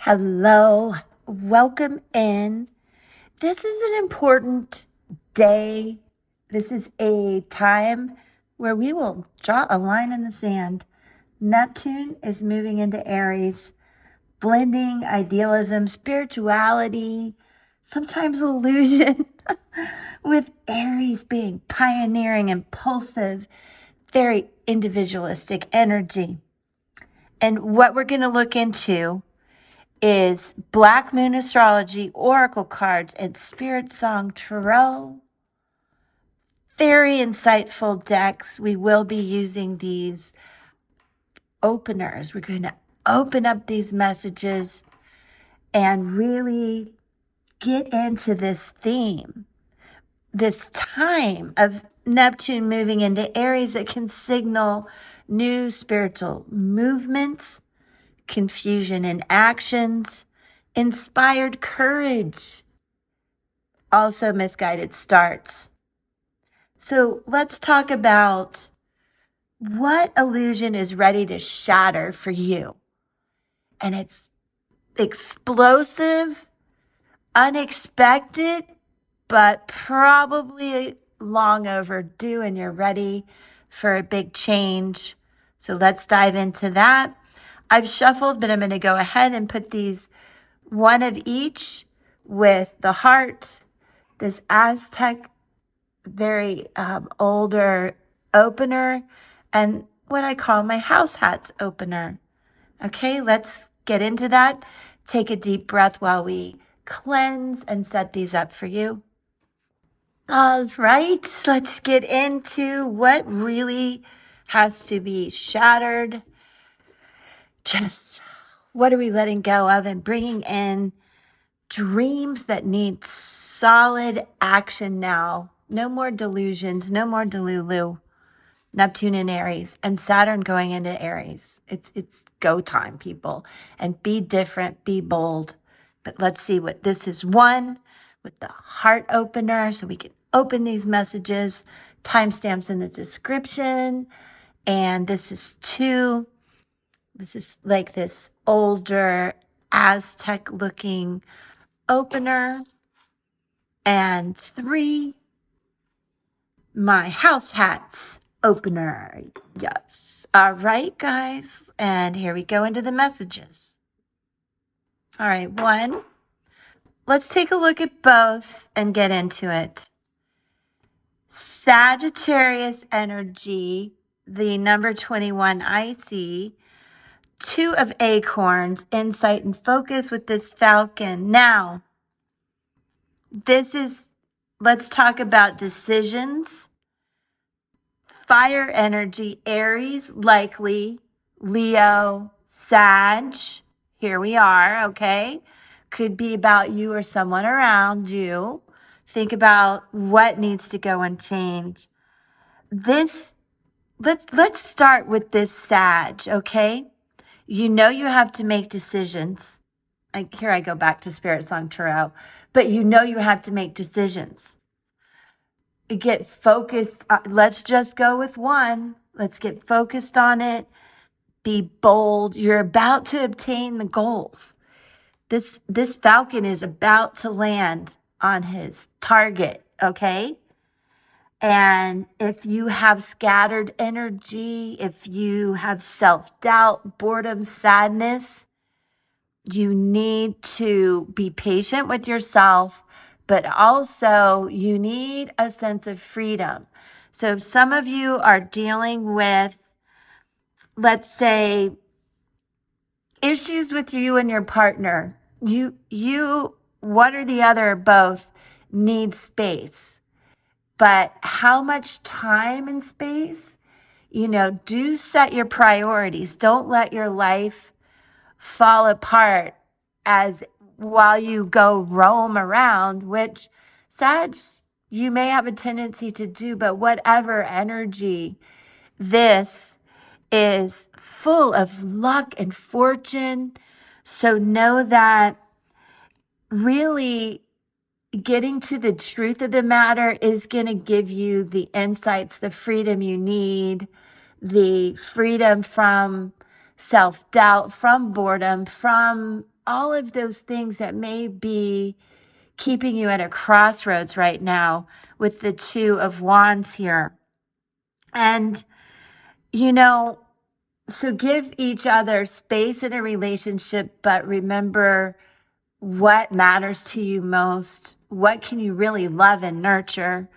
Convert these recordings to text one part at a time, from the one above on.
Hello, welcome in. This is an important day. This is a time where we will draw a line in the sand. Neptune is moving into Aries, blending idealism, spirituality, sometimes illusion, with Aries being pioneering, impulsive, very individualistic energy. And what we're going to look into is Black Moon Astrology, Oracle cards, and Spirit Song Tarot. Very insightful decks. We will be using these openers. We're going to open up these messages and really get into this theme, this time of Neptune moving into Aries that can signal new spiritual movements, confusion in actions, inspired courage, also misguided starts. So let's talk about what illusion is ready to shatter for you. And it's explosive, unexpected, but probably long overdue, and you're ready for a big change. So let's dive into that. I've shuffled, but I'm going to go ahead and put these one of each with the heart, this Aztec, very older opener, and what I call my house hats opener. Okay, let's get into that. Take a deep breath while we cleanse and set these up for you. All right, let's get into what really has to be shattered. Just what are we letting go of and bringing in dreams that need solid action now. No more delusions, no more delulu. Neptune in Aries and Saturn going into Aries. It's go time, people. And be different, be bold. But let's see what this is. One with the heart opener, so we can open these messages. Timestamps in the description. And this is two. This is like this older Aztec looking opener. And three, my house hats opener. Yes. All right, guys. And here we go into the messages. All right, one. Let's take a look at both and get into it. Sagittarius energy, the number 21 I see. Two of acorns, insight and focus with this falcon. Now, let's talk about decisions. Fire energy, Aries, likely, Leo, Sag. Here we are, okay? Could be about you or someone around you. Think about what needs to go and change. Let's start with this Sag, okay? You know you have to make decisions. Here I go back to Spirit Song Tarot. But you know you have to make decisions. Get focused. Let's just go with one. Let's get focused on it. Be bold. You're about to obtain the goals. This falcon is about to land on his target, okay? And if you have scattered energy, if you have self-doubt, boredom, sadness, you need to be patient with yourself, but also you need a sense of freedom. So if some of you are dealing with, let's say, issues with you and your partner, you one or the other or both need space. But how much time and space? Do set your priorities. Don't let your life fall apart as while you go roam around, which Sag, you may have a tendency to do, but whatever energy, this is full of luck and fortune. So know that really getting to the truth of the matter is going to give you the insights, the freedom you need, the freedom from self-doubt, from boredom, from all of those things that may be keeping you at a crossroads right now with the Two of Wands here. And, so give each other space in a relationship, but remember what matters to you most. What can you really love and nurture?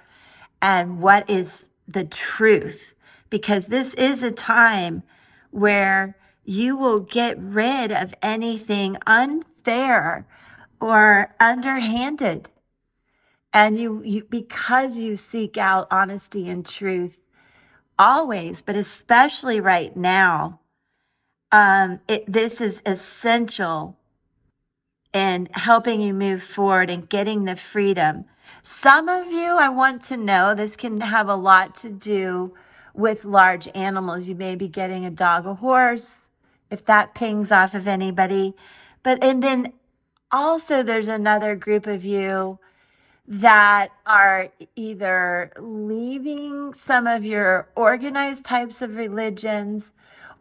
And what is the truth? Because this is a time where you will get rid of anything unfair or underhanded. And you because you seek out honesty and truth always, but especially right now, this is essential in helping you move forward and getting the freedom. Some of you, I want to know, this can have a lot to do with large animals. You may be getting a dog, a horse, if that pings off of anybody. And then also there's another group of you that are either leaving some of your organized types of religions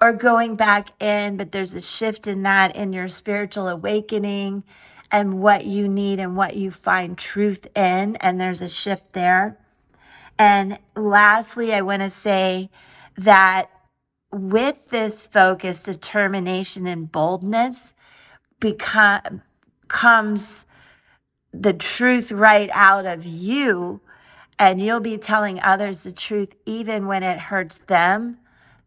or going back in, but there's a shift in that in your spiritual awakening and what you need and what you find truth in, and there's a shift there. And lastly, I want to say that with this focus, determination, and boldness comes the truth right out of you, and you'll be telling others the truth even when it hurts them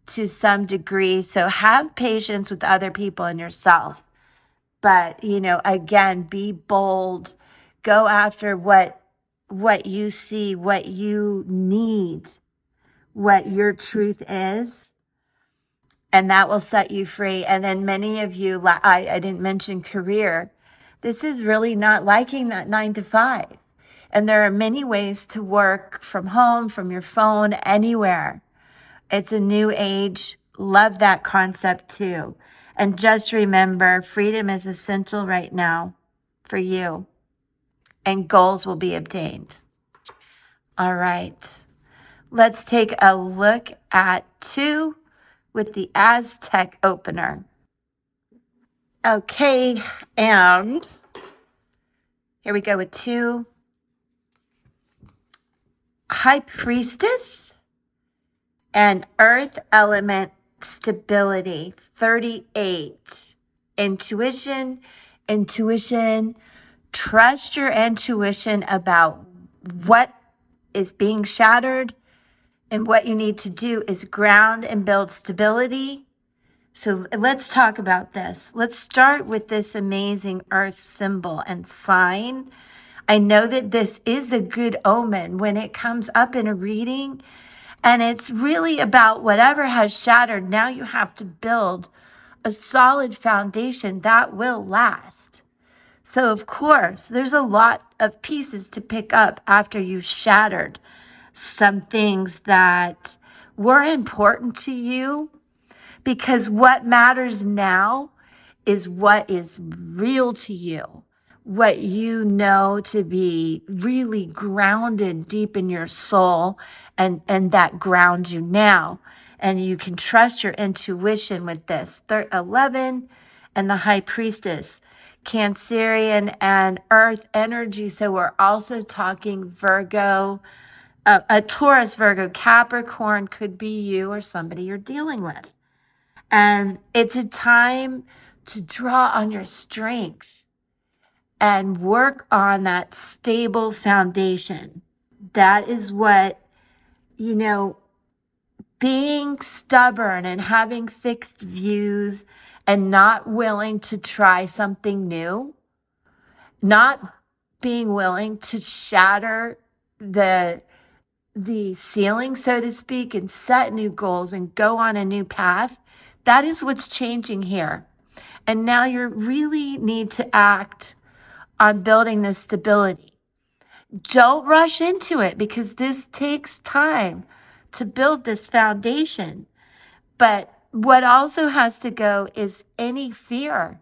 to some degree. So have patience with other people and yourself. But, again, be bold. Go after what you see, what you need, what your truth is, and that will set you free. And then many of you, I didn't mention career. This is really not liking that 9 to 5. And there are many ways to work from home, from your phone, anywhere. It's a new age. Love that concept too. And just remember, freedom is essential right now for you, and goals will be obtained. All right. Let's take a look at 2 with the Aztec opener. Okay, and here we go with 2. High Priestess and Earth Element Stability, 38. Intuition. Trust your intuition about what is being shattered, and what you need to do is ground and build stability. So let's talk about this. Let's start with this amazing Earth symbol and sign. I know that this is a good omen when it comes up in a reading, and it's really about whatever has shattered. Now you have to build a solid foundation that will last. So of course, there's a lot of pieces to pick up after you've shattered some things that were important to you, because what matters now is what is real to you, what you know to be really grounded deep in your soul, and that grounds you now. And you can trust your intuition with this. 11 and the High Priestess, Cancerian and Earth energy. So we're also talking Virgo, a Taurus, Virgo, Capricorn could be you or somebody you're dealing with. And it's a time to draw on your strength and work on that stable foundation. That is what, being stubborn and having fixed views and not willing to try something new, not being willing to shatter the ceiling, so to speak, and set new goals and go on a new path. That is what's changing here. And now you really need to act on building this stability. Don't rush into it, because this takes time to build this foundation. But what also has to go is any fear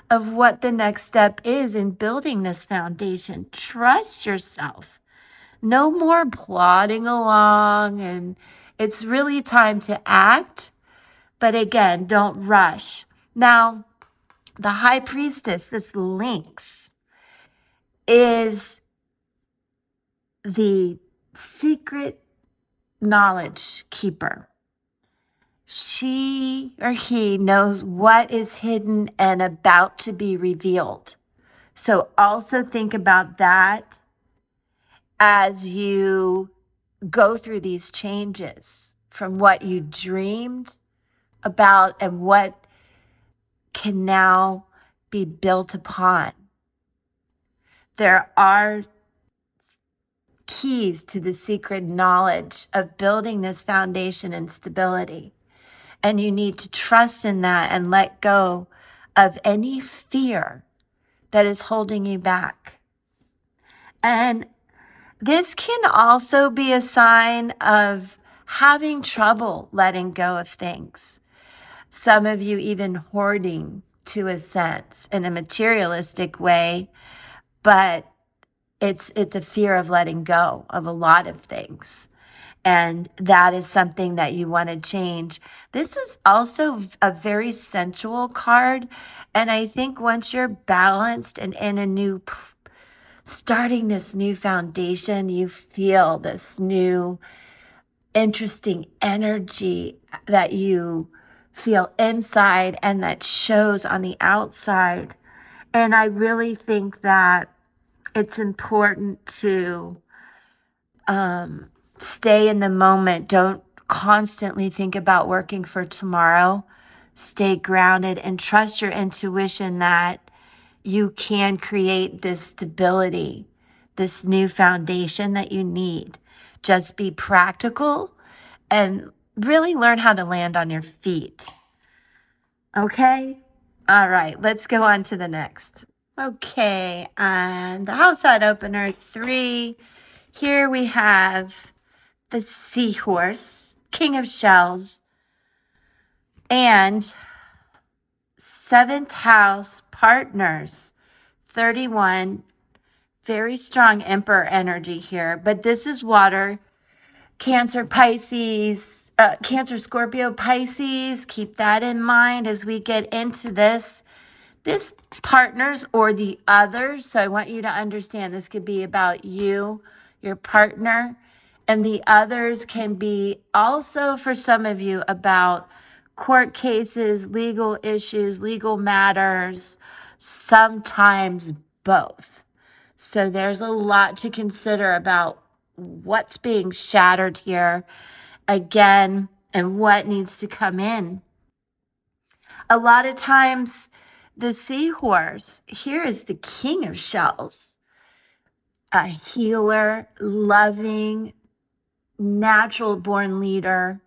of what the next step is in building this foundation. Trust yourself. No more plodding along, and it's really time to act. But again, don't rush. Now, The High Priestess, this Lynx, is the secret knowledge keeper. She or he knows what is hidden and about to be revealed. So also think about that as you go through these changes from what you dreamed about and what can now be built upon. There are keys to the secret knowledge of building this foundation and stability. And you need to trust in that and let go of any fear that is holding you back. And this can also be a sign of having trouble letting go of things. Some of you even hoarding to a sense in a materialistic way, but it's a fear of letting go of a lot of things. And that is something that you want to change. This is also a very sensual card. And I think once you're balanced and in a new, starting this new foundation, you feel this new interesting energy that you feel inside and that shows on the outside. And I really think that it's important to stay in the moment. Don't constantly think about working for tomorrow. Stay grounded and trust your intuition that you can create this stability, this new foundation that you need. Just be practical and really learn how to land on your feet. Okay? All right, let's go on to the next. Okay, and the house side opener 3. Here we have the Seahorse, King of Shells, and 7th house partners, 31. Very strong Emperor energy here, but this is water. Cancer, Pisces, Cancer, Scorpio, Pisces. Keep that in mind as we get into this. This partners or the others. So I want you to understand this could be about you, your partner, and the others can be also for some of you about court cases, legal issues, legal matters, sometimes both. So there's a lot to consider about what's being shattered here again and what needs to come in. A lot of times the Seahorse here is the King of Shells, a healer, loving, natural born leader,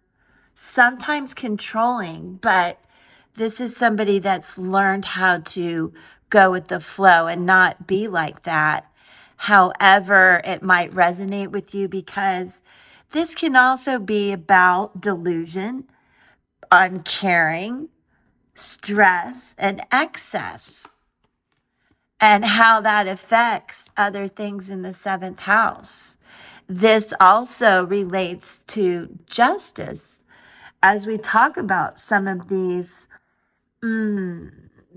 sometimes controlling, but this is somebody that's learned how to go with the flow and not be like that. However, it might resonate with you because this can also be about delusion, uncaring, stress, and excess, and how that affects other things in the 7th house. This also relates to justice as we talk about some of these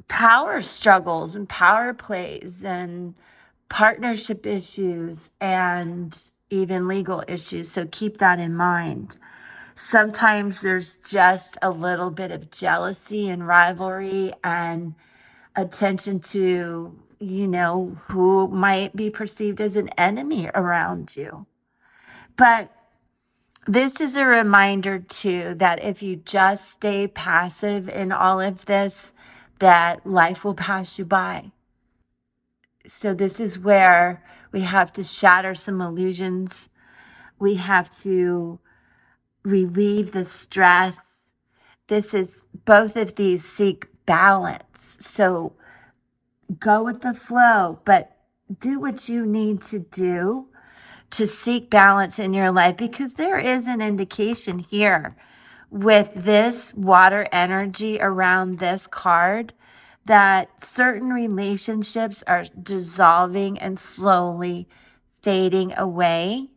power struggles and power plays and partnership issues and even legal issues. So keep that in mind. Sometimes there's just a little bit of jealousy and rivalry and attention to, who might be perceived as an enemy around you. But this is a reminder too that if you just stay passive in all of this, that life will pass you by. So this is where we have to shatter some illusions. We have to relieve the stress. This is, both of these seek balance. So go with the flow, but do what you need to do to seek balance in your life, because there is an indication here with this water energy around this card that certain relationships are dissolving and slowly fading away,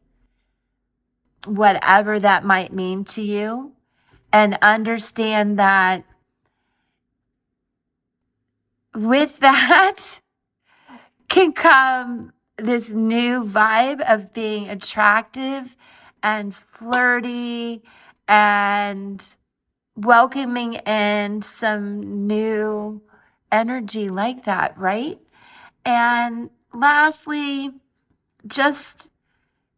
whatever that might mean to you. And understand that with that can come this new vibe of being attractive and flirty and welcoming in some new energy like that, right? And lastly, just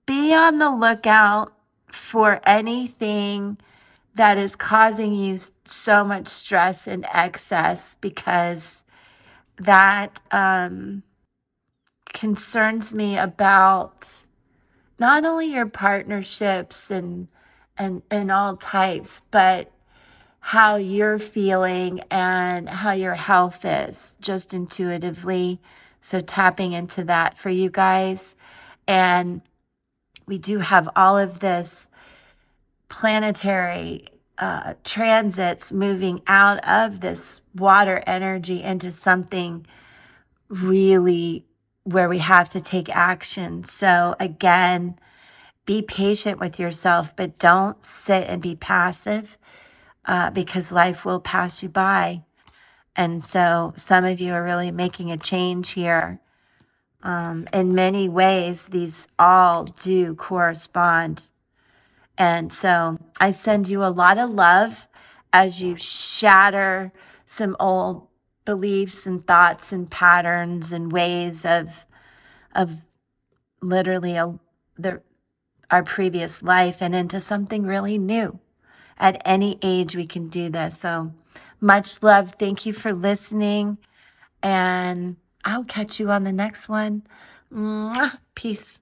be on the lookout for anything that is causing you so much stress and excess, because that concerns me about not only your partnerships and all types, but how you're feeling and how your health is just intuitively. So tapping into that for you guys. And we do have all of this planetary transits moving out of this water energy into something really where we have to take action. So again, be patient with yourself, but don't sit and be passive, because life will pass you by. And so some of you are really making a change here. In many ways, these all do correspond. And so I send you a lot of love as you shatter some old beliefs and thoughts and patterns and ways of literally our previous life and into something really new. At any age, we can do this. So much love. Thank you for listening. And I'll catch you on the next one. Mwah. Peace.